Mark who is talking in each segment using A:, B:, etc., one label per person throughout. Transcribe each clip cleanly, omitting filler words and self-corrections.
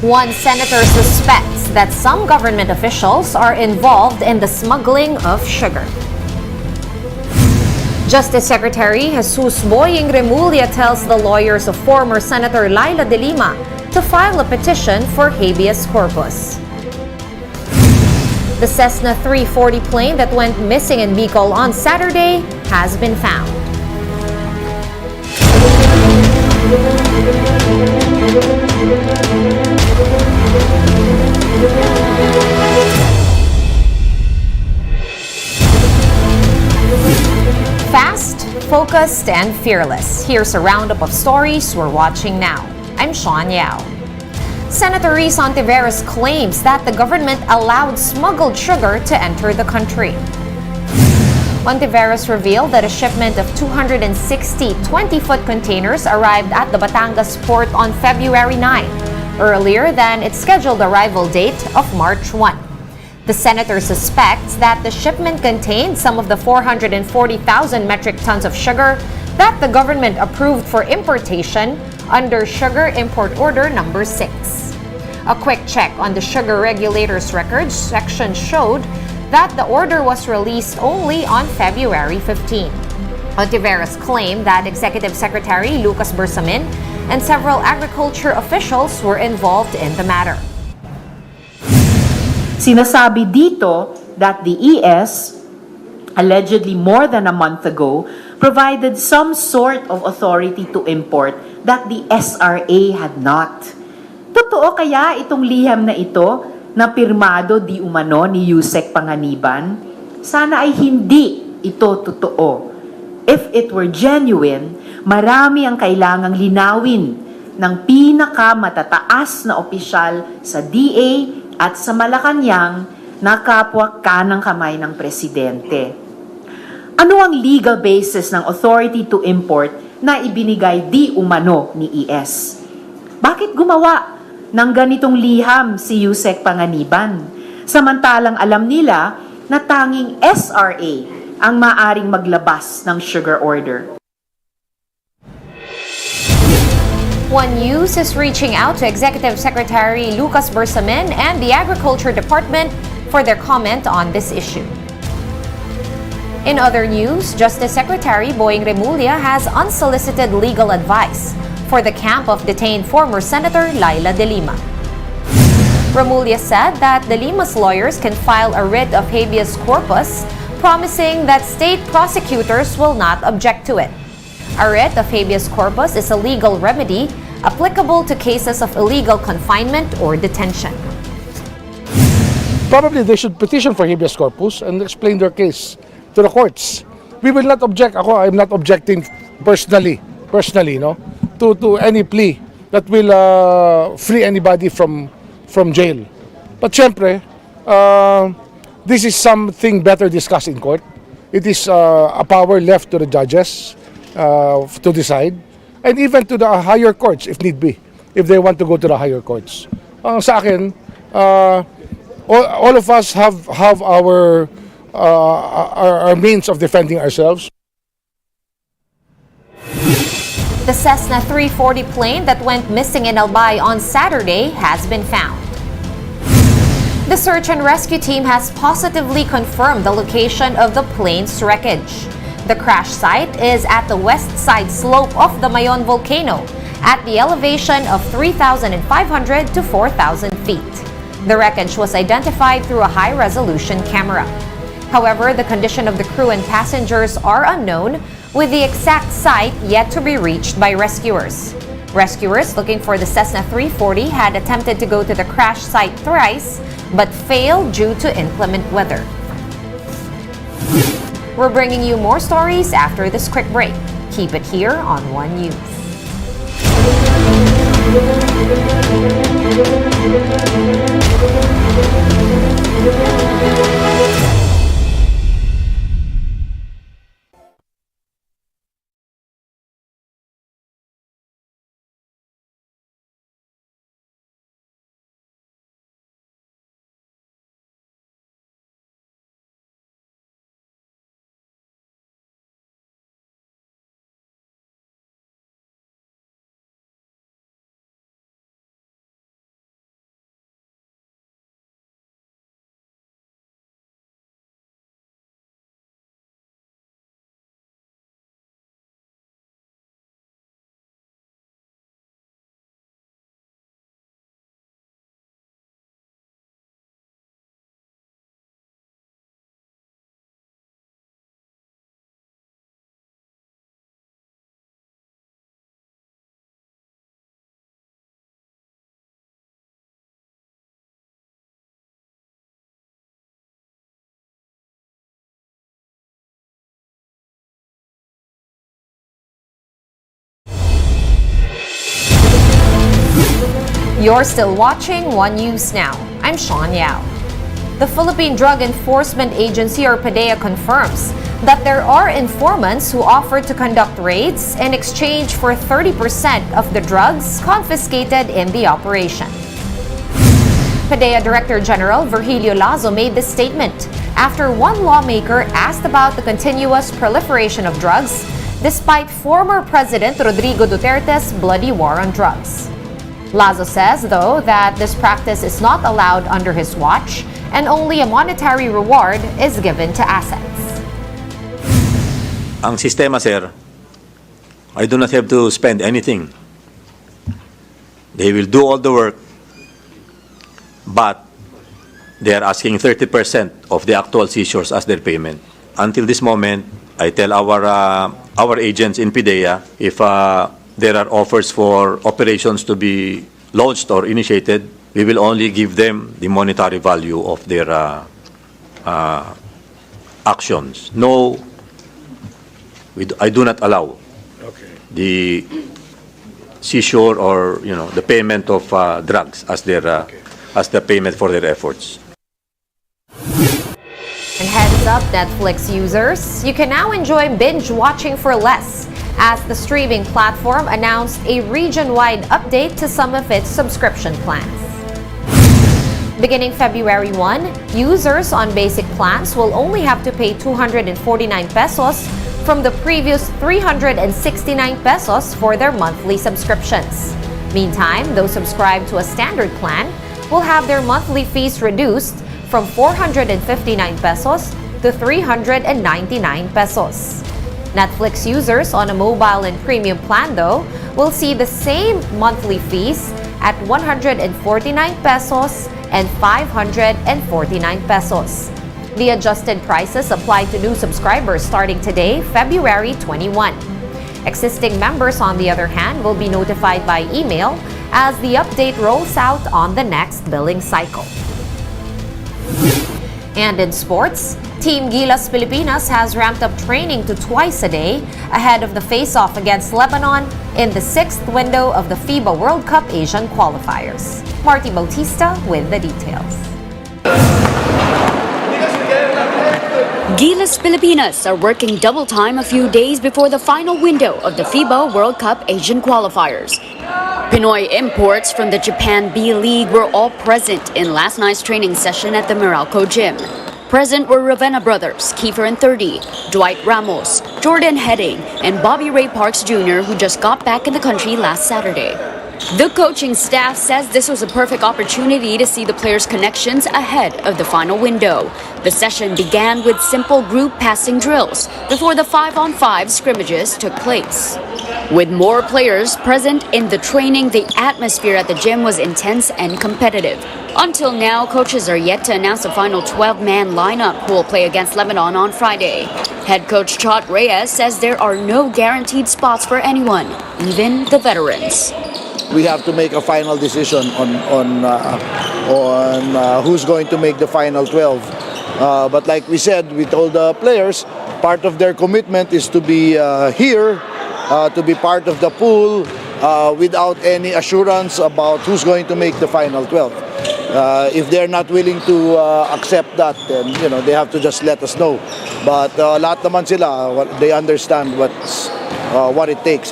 A: One senator suspects that some government officials are involved in the smuggling of sugar. Justice Secretary Jesus Boying Remulla tells the lawyers of former Senator Laila De Lima to file a petition for habeas corpus. The Cessna 340 plane that went missing in Bicol on Saturday has been found. Fast, focused, and fearless. Here's a roundup of stories we're watching now. I'm Sean Yao. Senator Rhys Hontiveros claims that the government allowed smuggled sugar to enter the country. Hontiveros revealed that a shipment of 260 20-foot containers arrived at the Batangas port on February 9, earlier than its scheduled arrival date of March 1. The senator suspects that the shipment contained some of the 440,000 metric tons of sugar that the government approved for importation under Sugar Import Order Number 6. A quick check on the Sugar Regulator's records section showed that the order was released only on February 15. Hontiveros claimed that Executive Secretary Lucas Bersamin and several agriculture officials were involved in the matter.
B: Sinasabi dito that the ES, allegedly more than a month ago, provided some sort of authority to import that the SRA had not. Totoo kaya itong liham na ito na pirmado di umano ni Yusek Panganiban? Sana ay hindi ito totoo. If it were genuine, marami ang kailangang linawin ng pinakamatataas na opisyal sa DA at sa Malacanang na kapwa kanang kamay ng presidente. Ano ang legal basis ng authority to import na ibinigay di umano ni ES? Bakit gumawa ng ganitong liham si Yusek Panganiban? Samantalang alam nila na tanging SRA ang maaring maglabas ng sugar order.
A: One News is reaching out to Executive Secretary Lucas Bersamin and the Agriculture Department for their comment on this issue. In other news, Justice Secretary Boying Remulla has unsolicited legal advice for the camp of detained former Senator Laila De Lima. Remulla said that De Lima's lawyers can file a writ of habeas corpus, promising that state prosecutors will not object to it. A writ of habeas corpus is a legal remedy applicable to cases of illegal confinement or detention.
C: Probably they should petition for habeas corpus and explain their case to the courts. We will not object. I'm not objecting personally, no, to any plea that will free anybody from jail. But syempre, this is something better discussed in court. It is a power left to the judges to decide, and even to the higher courts if need be, if they want to go to the higher courts. Sa akin, all of us have our means of defending ourselves.
A: The Cessna 340 plane that went missing in Albay on Saturday has been found. The search and rescue team has positively confirmed the location of the plane's wreckage. The crash site is at the west side slope of the Mayon volcano at the elevation of 3,500 to 4,000 feet. The wreckage was identified through a high-resolution camera. However, the condition of the crew and passengers are unknown, with the exact site yet to be reached by rescuers. Rescuers looking for the Cessna 340 had attempted to go to the crash site thrice, but failed due to inclement weather. We're bringing you more stories after this quick break. Keep it here on One News. You're still watching One News Now. I'm Sean Yao. The Philippine Drug Enforcement Agency, or PDEA, confirms that there are informants who offered to conduct raids in exchange for 30% of the drugs confiscated in the operation. PDEA Director General Virgilio Lazo made this statement after one lawmaker asked about the continuous proliferation of drugs despite former President Rodrigo Duterte's bloody war on drugs. Lazo says, though, that this practice is not allowed under his watch and only a monetary reward is given to assets.
D: Ang sistema, sir, I do not have to spend anything. They will do all the work, but they are asking 30% of the actual seizures as their payment. Until this moment, I tell our agents in PDEA, if there are offers for operations to be launched or initiated, we will only give them the monetary value of their actions. No, I do not allow the seizure or the payment of drugs as their as the payment for their efforts.
A: And heads up, Netflix users, you can now enjoy binge watching for less, as the streaming platform announced a region-wide update to some of its subscription plans. Beginning February 1, users on basic plans will only have to pay 249 pesos from the previous 369 pesos for their monthly subscriptions. Meantime, those subscribed to a standard plan will have their monthly fees reduced from 459 pesos to 399 pesos. Netflix users on a mobile and premium plan, though, will see the same monthly fees at 149 pesos and 549 pesos. The adjusted prices apply to new subscribers starting today, February 21. Existing members, on the other hand, will be notified by email as the update rolls out on the next billing cycle. And in sports, Team Gilas Pilipinas has ramped up training to twice a day ahead of the face-off against Lebanon in the 6th window of the FIBA World Cup Asian qualifiers. Marty Bautista with the details.
E: Gilas Pilipinas are working double time a few days before the final window of the FIBA World Cup Asian qualifiers. Pinoy imports from the Japan B League were all present in last night's training session at the Meralco gym. Present were Ravenna brothers, Kiefer and 30, Dwight Ramos, Jordan Heading, and Bobby Ray Parks Jr., who just got back in the country last Saturday. The coaching staff says this was a perfect opportunity to see the players' connections ahead of the final window. The session began with simple group passing drills before the 5-on-5 scrimmages took place. With more players present in the training, the atmosphere at the gym was intense and competitive. Until now, coaches are yet to announce the final 12-man lineup who will play against Lebanon on Friday. Head coach Chot Reyes says there are no guaranteed spots for anyone, even the veterans.
F: We have to make a final decision on who's going to make the final 12. But like we said, we told the players, part of their commitment is to be here, to be part of the pool without any assurance about who's going to make the final 12. If they're not willing to accept that, then they have to just let us know. But lahat naman sila, they understand what it takes.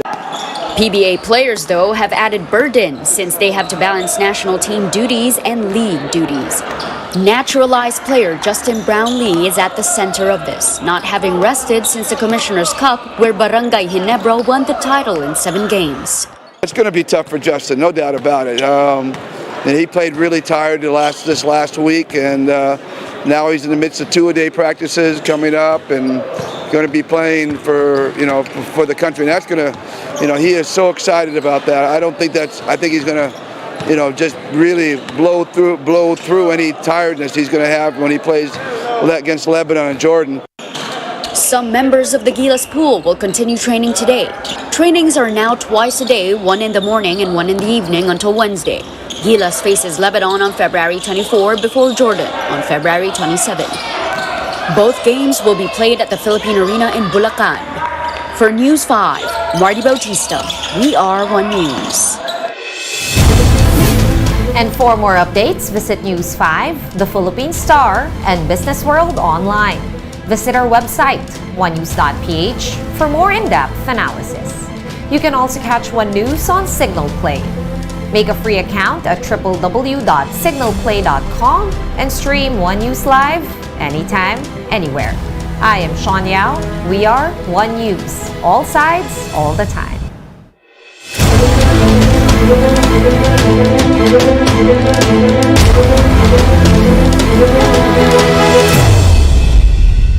E: PBA players, though, have added burden since they have to balance national team duties and league duties. Naturalized player Justin Brownlee is at the center of this, not having rested since the Commissioner's Cup, where Barangay Ginebra won the title in 7 games.
G: It's going to be tough for Justin, no doubt about it. And he played really tired this last week, and now he's in the midst of 2-a-day practices coming up, and going to be playing for the country. And that's going to, he is so excited about that. I think he's going to, just really blow through any tiredness he's going to have when he plays against Lebanon and Jordan.
E: Some members of the Gilas pool will continue training today. Trainings are now twice a day, one in the morning and one in the evening until Wednesday. Gilas faces Lebanon on February 24 before Jordan on February 27. Both games will be played at the Philippine Arena in Bulacan. For News 5, Marty Bautista, We Are One News.
A: And for more updates, visit News 5, The Philippine Star, and Business World online. Visit our website, onenews.ph, for more in-depth analysis. You can also catch One News on Signal Play. Make a free account at www.signalplay.com and stream One News live anytime, anywhere. I am Sean Yao. We are One News. All sides, all the time.